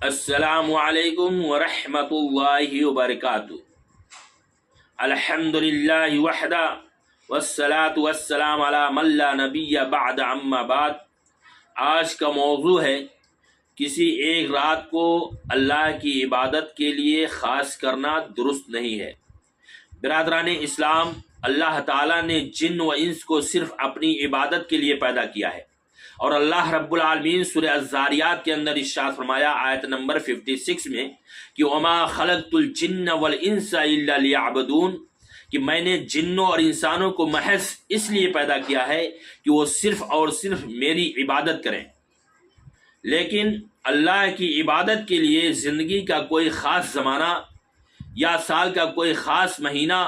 السلام علیکم ورحمۃ اللہ وبرکاتہ۔ الحمدللہ وحدہ والصلاة والسلام علی من لا نبی بعد اما بعد۔ آج کا موضوع ہے کسی ایک رات کو اللہ کی عبادت کے لیے خاص کرنا درست نہیں ہے۔ برادران اسلام، اللہ تعالیٰ نے جن و انس کو صرف اپنی عبادت کے لیے پیدا کیا ہے، اور اللہ رب العالمین سورہ الذاریات کے اندر ارشاد فرمایا آیت نمبر 56 میں کہ وما خلقت الجن والانس الا لیعبدون، کہ میں نے جنوں اور انسانوں کو محض اس لیے پیدا کیا ہے کہ وہ صرف اور صرف میری عبادت کریں۔ لیکن اللہ کی عبادت کے لیے زندگی کا کوئی خاص زمانہ یا سال کا کوئی خاص مہینہ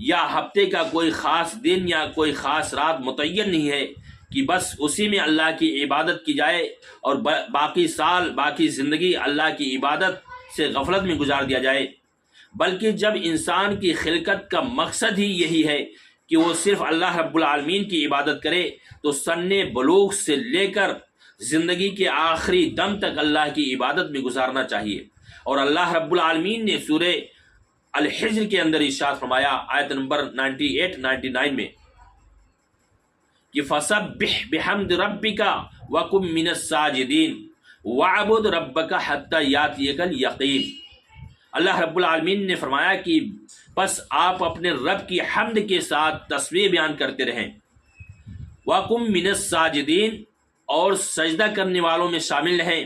یا ہفتے کا کوئی خاص دن یا کوئی خاص رات متعین نہیں ہے کہ بس اسی میں اللہ کی عبادت کی جائے اور باقی سال باقی زندگی اللہ کی عبادت سے غفلت میں گزار دیا جائے، بلکہ جب انسان کی خلقت کا مقصد ہی یہی ہے کہ وہ صرف اللہ رب العالمین کی عبادت کرے، تو سن بلوغ سے لے کر زندگی کے آخری دم تک اللہ کی عبادت میں گزارنا چاہیے۔ اور اللہ رب العالمین نے سورہ الحجر کے اندر ارشاد فرمایا آیت نمبر 98-99 میں کہ فسبح بحمد ربک وکن من الساجدین وعبد ربک حتی یاتیک الیقین۔ اللہ رب العالمین نے فرمایا کہ بس آپ اپنے رب کی حمد کے ساتھ تسبیح بیان کرتے رہیں، وکن من الساجدین، اور سجدہ کرنے والوں میں شامل رہیں،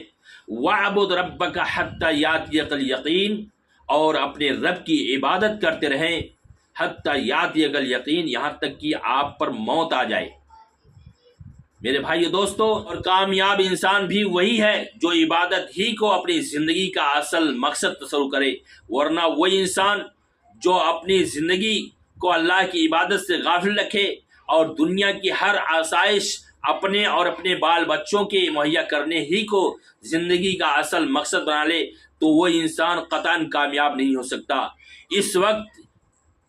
وعبد ربک حتی یاتیک الیقین، اور اپنے رب کی عبادت کرتے رہیں حتی یاتیک الیقین، یہاں تک کہ آپ پر موت آ جائے۔ میرے بھائیو دوستو، اور کامیاب انسان بھی وہی ہے جو عبادت ہی کو اپنی زندگی کا اصل مقصد تصور کرے، ورنہ وہی انسان جو اپنی زندگی کو اللہ کی عبادت سے غافل رکھے اور دنیا کی ہر آسائش اپنے اور اپنے بال بچوں کے مہیا کرنے ہی کو زندگی کا اصل مقصد بنا لے، تو وہ انسان قطعاً کامیاب نہیں ہو سکتا۔ اس وقت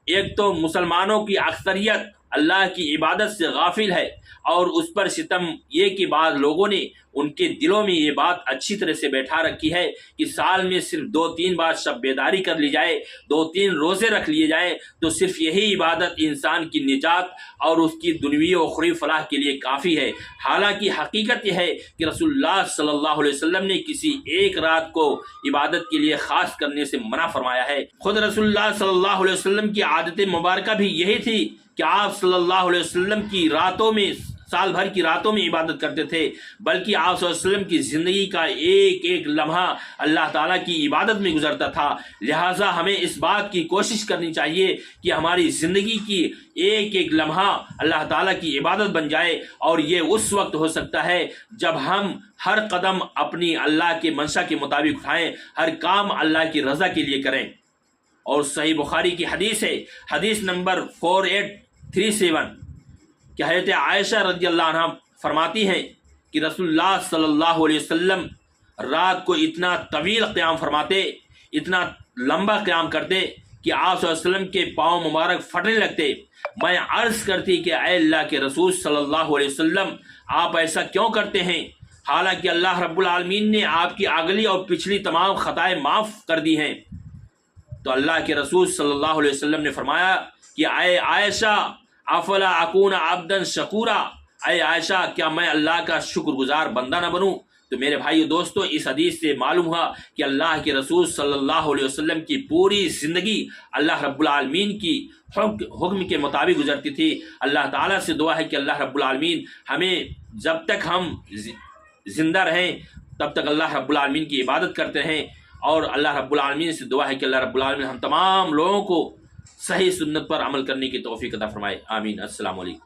ایک تو مسلمانوں کی اکثریت اللہ کی عبادت سے غافل ہے، اور اس پر ستم یہ کہ بعض لوگوں نے ان کے دلوں میں یہ بات اچھی طرح سے بیٹھا رکھی ہے کہ سال میں صرف 2-3 بار شب بیداری کر لی جائے، 2-3 روزے رکھ لیے جائیں، تو صرف یہی عبادت انسان کی نجات اور اس کی دنیوی و اخروی فلاح کے لیے کافی ہے۔ حالانکہ حقیقت یہ ہے کہ رسول اللہ صلی اللہ علیہ وسلم نے کسی ایک رات کو عبادت کے لیے خاص کرنے سے منع فرمایا ہے۔ خود رسول اللہ صلی اللہ علیہ وسلم کی عادت مبارکہ بھی یہی تھی کہ آپ صلی اللہ علیہ وسلم کی راتوں میں، سال بھر کی راتوں میں عبادت کرتے تھے، بلکہ آپ صلی اللہ علیہ وسلم کی زندگی کا ایک ایک لمحہ اللہ تعالیٰ کی عبادت میں گزرتا تھا۔ لہٰذا ہمیں اس بات کی کوشش کرنی چاہیے کہ ہماری زندگی کی ایک ایک لمحہ اللہ تعالیٰ کی عبادت بن جائے، اور یہ اس وقت ہو سکتا ہے جب ہم ہر قدم اپنی اللہ کے منشا کے مطابق اٹھائیں، ہر کام اللہ کی رضا کے لیے کریں۔ اور صحیح بخاری کی حدیث ہے، حدیث نمبر 4837، کہ حضرت عائشہ رضی اللہ عنہ فرماتی ہیں کہ رسول اللہ صلی اللہ علیہ وسلم رات کو اتنا طویل قیام فرماتے، اتنا لمبا قیام کرتے کہ آپ صلی اللہ علیہ وسلم کے پاؤں مبارک پھٹنے لگتے۔ میں عرض کرتی کہ اے اللہ کے رسول صلی اللہ علیہ وسلم، آپ ایسا کیوں کرتے ہیں، حالانکہ اللہ رب العالمین نے آپ کی اگلی اور پچھلی تمام خطائیں معاف کر دی ہیں۔ تو اللہ کے رسول صلی اللہ علیہ وسلم نے فرمایا کہ اے عائشہ افلا اکون عبدا شکورا، اے عائشہ کیا میں اللہ کا شکر گزار بندہ نہ بنوں؟ تو میرے بھائیو دوستو، اس حدیث سے معلوم ہوا کہ اللہ کے رسول صلی اللہ علیہ وسلم کی پوری زندگی اللہ رب العالمین کی حکم کے مطابق گزرتی تھی۔ اللہ تعالیٰ سے دعا ہے کہ اللہ رب العالمین ہمیں جب تک ہم زندہ رہیں تب تک اللہ رب العالمین کی عبادت کرتے رہیں، اور اللہ رب العالمین سے دعا ہے کہ اللہ رب العالمین ہم تمام لوگوں کو صحیح سنت پر عمل کرنے کی توفیق عطا فرمائے۔ آمین۔ السلام علیکم۔